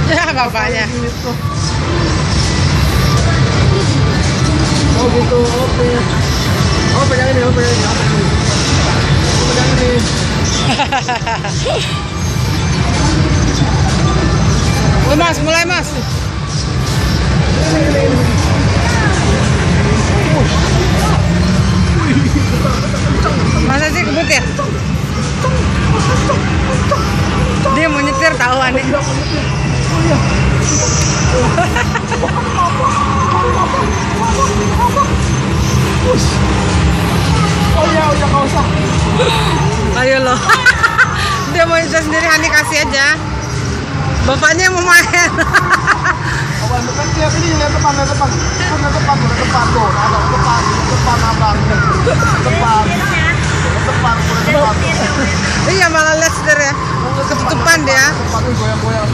Ya bapaknya. Oh gitu, oke. Oh pegang ini, pegang ini. Pegang ini. Mas, mulai mas. Masa sih kebut ya? Dia mau nyetir tahu aneh. Oh ya, kau usah. Ayo loh. Dia mau nyetir sendiri, Hani kasih aja. Bapaknya mau main. Awan depan dia ini lihat depan tuh, ada depan abang. Depan. Iya malah lihat setir ya. Ketutupan dia. Depan tuh goyang-goyang.